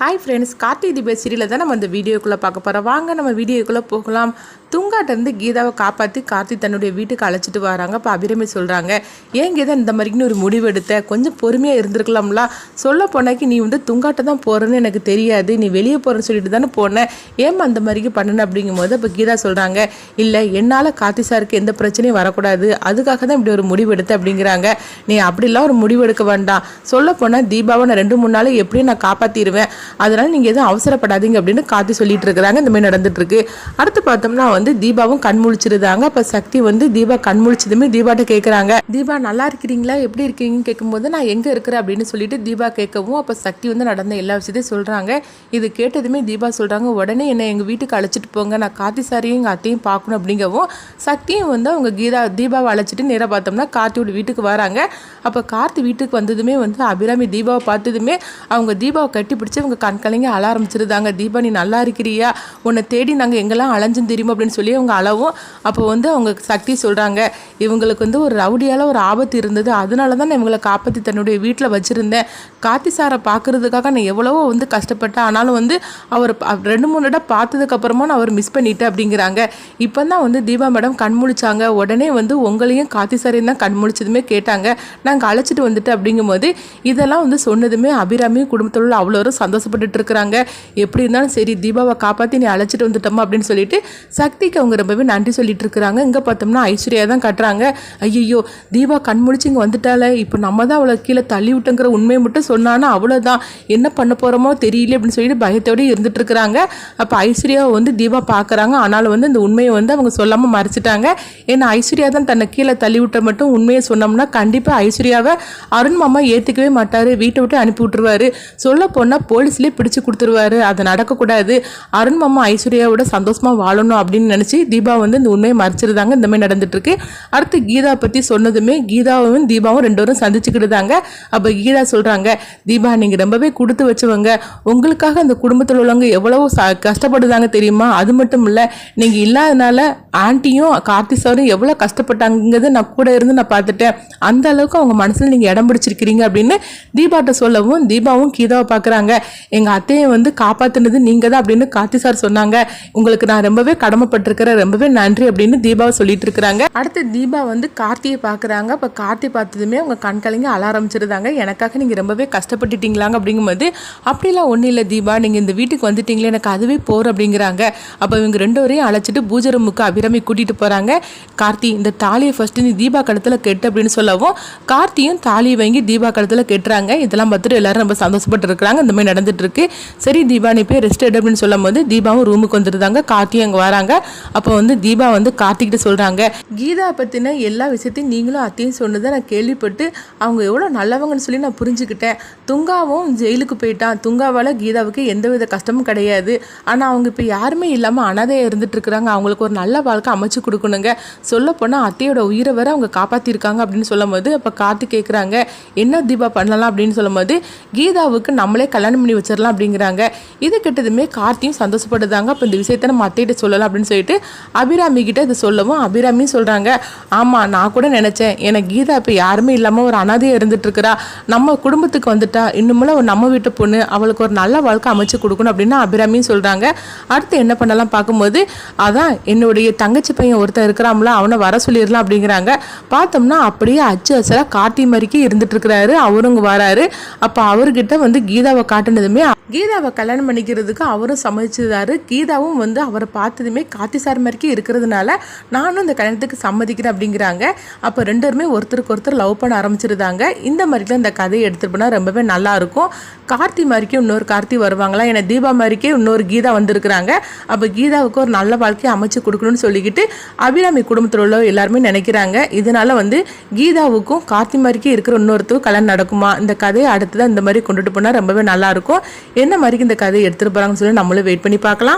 Hi friends, Karthik தீப சீரியலில் தான் நம்ம இந்த வீடியோக்குள்ளே பார்க்க போகிறோம். வாங்க நம்ம வீடியோக்குள்ளே போகலாம். துங்காட்டேருந்து கீதாவை காப்பாற்றி கார்த்திக் தன்னுடைய வீட்டுக்கு அழைச்சிட்டு வராங்க. இப்போ அபிராமி சொல்கிறாங்க, ஏன் கீதா இந்த மாதிரின்னு ஒரு முடிவு எடுத்த, கொஞ்சம் பொறுமையாக இருந்திருக்கலாம்ல. சொல்ல போனாக்கி நீ துங்காட்ட தான் போகிறேன்னு எனக்கு தெரியாது, நீ வெளியே போகிறேன்னு சொல்லிட்டு தானே போனேன், ஏமா அந்த மாதிரிக்கு பண்ணணும் அப்படிங்கும்போது இப்போ கீதா சொல்கிறாங்க, இல்லை என்னால் கார்த்தி சாருக்கு எந்த பிரச்சனையும் வரக்கூடாது, அதுக்காக தான் இப்படி ஒரு முடிவு எடுத்த அப்படிங்கிறாங்க. நீ அப்படிலாம் ஒரு முடிவு எடுக்க வேண்டாம், சொல்ல போனால் தீபாவை நான் 2-3 நாள் எப்படியும் நான் காப்பாற்றிடுவேன், அதனால நீங்கள் எதுவும் அவசரப்படாதீங்க அப்படின்னு கார்த்தி சொல்லிட்டு இருக்கிறாங்க. இந்த மாதிரி நடந்துட்டு இருக்கு. அடுத்து பார்த்தோம்னா தீபாவும் கண் முழிச்சிருந்தாங்க. அப்ப சக்தி தீபா கண் முழிச்சதுமே தீபாட்ட கேட்குறாங்க, தீபா நல்லா இருக்கிறீங்களா, எப்படி இருக்கீங்கன்னு கேட்கும்போது நான் எங்கே இருக்கிறேன் அப்படின்னு சொல்லிட்டு தீபா கேட்கவும் அப்போ சக்தி நடந்த எல்லா விஷயத்தையும் சொல்கிறாங்க. இது கேட்டதுமே தீபா சொல்கிறாங்க, உடனே என்னை எங்கள் வீட்டுக்கு அழைச்சிட்டு போங்க, நான் கார்த்தி சாரையும் எங்கள் அத்தையும் பார்க்கணும் அப்படிங்கவும் சக்தியும் அவங்க தீபாவை அழைச்சிட்டு நேராக பார்த்தோம்னா கார்த்தியோட வீட்டுக்கு வராங்க. அப்போ கார்த்தி வீட்டுக்கு வந்ததுமே அபிராமி தீபாவை பார்த்ததுமே அவங்க தீபாவை கட்டி பிடிச்சி அவங்க கண் கலங்கி அழ ஆரம்பிச்சிருந்தாங்க. தீபா நீ நல்லா இருக்கிறியா, உன்னை தேடி நாங்கள் எங்கெல்லாம் அலைஞ்சுன்னு தெரியுமா அப்படின்னு சொல்லி அவங்க அளவும். அப்போ அவங்க சக்தி சொல்கிறாங்க, இவங்களுக்கு ஒரு ரவுடியால் ஒரு ஆபத்து இருந்தது, அதனால தான் நான் இவங்களை காப்பாற்றி தன்னுடைய வீட்டில் வச்சுருந்தேன், கார்த்தி சாரை பார்க்குறதுக்காக நான் எவ்வளவோ கஷ்டப்பட்டேன், ஆனாலும் அவர் 2-3 இடம் பார்த்ததுக்கப்புறமா நான் அவர் மிஸ் பண்ணிட்டேன் அப்படிங்கிறாங்க. இப்போ தான் தீபா மேடம் கண்முழிச்சாங்க. உடனே உங்களையும் கார்த்தி சாரையும் தான் கண்முழிச்சதுமே கேட்டாங்க, நாங்கள் அழைச்சிட்டு வந்துட்டு அப்படிங்கும்போது இதெல்லாம் சொன்னதுமே அபிராமியும் குடும்பத்தோடு அவ்வளோ சந்தோஷப்பட்டுட்டு இருக்கிறாங்க. எப்படி இருந்தாலும் சரி தீபாவை காப்பாற்றி நீ அழைச்சிட்டு வந்துட்டோமா அப்படின்னு சொல்லிட்டு சக்திக்கு அவங்க ரொம்பவே நன்றி சொல்லிட்டு இருக்கிறாங்க. இங்கே பார்த்தோம்னா ஐஸ்வர்யா தான் கட்டுறாங்க, ஐயோ தீபா கண்முழிச்சு இங்கே வந்துட்டால, இப்போ நம்ம தான் அவளை கீழே தள்ளி விட்டுங்கிற உண்மையை மட்டும் சொன்னான்னா அவ்வளோதான், என்ன பண்ண போகிறோமோ தெரியல அப்படின்னு சொல்லிட்டு பயத்தோடு இருந்துட்டு இருக்கிறாங்க. அப்போ ஐஸ்வர்யாவை தீபா பார்க்குறாங்க. ஆனாலும் இந்த உண்மையை அவங்க சொல்லாமல் மறைச்சிட்டாங்க. ஏன்னா ஐஸ்வர்யா தான் தன்னை கீழே தள்ளி விட்ட மட்டும் உண்மையை சொன்னோம்னா கண்டிப்பாக ஐஸ்வர்யாவை அருண் மாமா ஏற்றுக்கவே மாட்டார், வீட்டை விட்டு அனுப்பி விட்டுருவாரு, சொல்ல போனால் போலீஸ்லேயே பிடிச்சு கொடுத்துருவாரு, அது நடக்கக்கூடாது, அருண் மாமா ஐஸ்வர்யாவோட சந்தோஷமாக வாழணும் அப்படின்னு நினச்சி தீபா இந்த உண்மையை மறைச்சிருந்தாங்க. இந்த மாதிரி நடந்துட்டு இருக்கு. அடுத்து கீதா பற்றி சொன்னதுமே கீதாவும் தீபாவும் 2 பேரும் சந்திச்சுக்கிட்டுதாங்க. அப்போ கீதா சொல்கிறாங்க, தீபா நீங்கள் ரொம்பவே கொடுத்து வச்சவங்க, உங்களுக்காக அந்த குடும்பத்தில் உள்ளவங்க எவ்வளவோ கஷ்டப்படுதாங்க தெரியுமா, அது மட்டும் இல்லை நீங்கள் இல்லாதனால ஆண்டியும் கார்த்தி சாரும் எவ்வளோ கஷ்டப்பட்டாங்கிறது நான் கூட இருந்து நான் பார்த்துட்டேன், அந்த அளவுக்கு அவங்க மனசில் நீங்கள் இடம் பிடிச்சிருக்கிறீங்க அப்படின்னு தீபாட்ட சொல்லவும் தீபாவும் கீதாவை பார்க்குறாங்க. எங்கள் அத்தையை காப்பாற்றினது நீங்கள் தான் அப்படின்னு கார்த்தி சார் சொன்னாங்க, உங்களுக்கு நான் ரொம்பவே கடமைப்பட்டிருக்கிறேன், ரொம்பவே நன்றி அப்படின்னு தீபாவை சொல்லிட்டு இருக்கிறாங்க. அடுத்து தீபா கார்த்தியை பார்க்குறாங்க. இப்போ கார்த்தி பார்த்ததுமே அவங்க கண் கலங்கி அழ ஆரம்பிச்சிருந்தாங்க, எனக்காக நீங்கள் ரொம்பவே கஷ்டப்பட்டுட்டீங்களாங்க அப்படிங்கும்போது அப்படிலாம் ஒன்றும் இல்லை தீபா, நீங்கள் இந்த வீட்டுக்கு வந்துட்டீங்களே எனக்கு அதுவே போகிற அப்படிங்கிறாங்க. அப்போ இவங்க 2 பேரையும் அழைச்சிட்டு பூஜை ரூமுக்கு அபிராமி கூட்டிகிட்டு போகிறாங்க. கார்த்தி இந்த தாலியை ஃபஸ்ட்டு நீ தீபா கழுத்தில் கெட்டு அப்படின்னு சொல்லவும் கார்த்தியும் தாலியை வாங்கி தீபா கழுத்தில் கெட்டுறாங்க. இதெல்லாம் பார்த்துட்டு எல்லாரும் ரொம்ப சந்தோஷப்பட்டு இருக்கிறாங்க. இந்த மாதிரி நடந்துட்டு இருக்கு. சரி தீபா நீ போய் ரெஸ்ட் எடு அப்படின்னு சொல்லும் போது தீபாவும் ரூமுக்கு வந்துருந்தாங்க. கார்த்தியும் அங்கே வராங்க. அப்போ தீபா கார்த்திகிட்ட சொல்கிறாங்க, கீதா பற்றின எல்லா விஷயத்தையும் நீங்களும் அத்தையும் சொன்னதை நான் கேள்விப்பட்டு அவங்க எவ்வளோ நல்லவங்கன்னு சொல்லி நான் புரிஞ்சுக்கிட்டேன். துங்காவும் ஜெயிலுக்கு போயிட்டான், துங்காவால் கீதாவுக்கு எந்தவித கஷ்டமும் கிடையாது, ஆனால் அவங்க இப்போ யாருமே இல்லாமல் அனாதையாக இருந்துட்டு இருக்கிறாங்க, அவங்களுக்கு ஒரு நல்ல வாழ்க்கை அமைச்சு கொடுக்கணுங்க, சொல்லப்போனால் அத்தையோட உயிரை வர அவங்க காப்பாற்றிருக்காங்க அப்படின்னு சொல்லும் போது அப்போ கார்த்தி கேட்குறாங்க, என்ன தீபா பண்ணலாம் அப்படின்னு சொல்லும் போது கீதாவுக்கு நம்மளே கல்யாணம் பண்ணி வச்சிடலாம் அப்படிங்கிறாங்க. இது கிட்டதுமே கார்த்தியும் சந்தோஷப்படுதாங்க. அப்போ இந்த விஷயத்தை நம்ம அத்தையிட்ட சொல்லலாம் அப்படின்னு சொல்லிட்டு அபிராமி கிட்ட இதை சொல்லவும் அபிராமியும் சொல்கிறாங்க, ஆமாம் நான் கூட நினச்சேன், எனக்கு கீதா இப்போ யாருமே இல்லாமல் ஒரு அனாதையாக இருந்துட்டு இருக்கிறா, நம்ம குடும்பத்துக்கு வந்துட்டா இன்னுமுள்ள ஒரு நம்ம வீட்டு பொண்ணு, அவளுக்கு ஒரு நல்ல வாழ்க்கை அமைச்சு கொடுக்கணும் அப்படின்னு அபிராமியும் சொல்கிறாங்க. அடுத்து என்ன பண்ணலாம் பார்க்கும்போது அதான் என்னுடைய தங்கச்சி பையன் ஒருத்தர் இருக்கிறாம்ல அவனை வர சொல்லிடலாம் அப்படிங்கிறாங்க. பார்த்தோம்னா அப்படியே அச்சு அசலாக கார்த்தி மாதிரிக்கே இருந்துட்டு இருக்கிறாரு, அவரும் வராரு. அப்போ அவர்கிட்ட கீதாவை காட்டினதுமே கீதாவை கல்யாணம் பண்ணிக்கிறதுக்கு அவரும் சம்மதிச்சிருந்தாரு. கீதாவும் அவரை பார்த்ததுமே கார்த்தி சார் மாதிரிக்கே இருக்கிறதுனால நானும் இந்த கல்யாணத்துக்கு சம்மதிக்கிறேன் அப்படிங்கிறாங்க. அப்போ 2 பேருமே ஒருத்தருக்கு ஒருத்தர் லவ் பண்ண ஆரம்பிச்சிருந்தாங்க. இந்த மாதிரி தான் இந்த கதையை எடுத்துகிட்டு போனால் ரொம்பவே நல்லா இருக்கும். கார்த்தி மாதிரிக்கே இன்னொரு கார்த்தி வருவாங்களா, ஏன்னா தீபா மாதிரிக்கே இன்னொரு கீதா வந்திருக்கிறாங்க. அப்போ கீதாவுக்கு ஒரு நல்ல வாழ்க்கையை அமைச்சு கொடுக்கணும்னு சொல்லிக்கிட்டு அபிராமி குடும்பத்தில் உள்ள எல்லாருமே நினைக்கிறாங்க. இதனால கீதாவுக்கும் கார்த்தி மாதிரிக்கே இருக்கிற இன்னொருத்தரும் கல்யாணம் நடக்குமா, இந்த கதையை அடுத்ததான் இந்த மாதிரி கொண்டுட்டு போனால் ரொம்பவே நல்லா இருக்கும். என்ன மாதிரி இந்த கதையை எடுத்துகிட்டு போகிறாங்கன்னு சொல்லி நம்மளும் வெயிட் பண்ணி பார்க்கலாம்.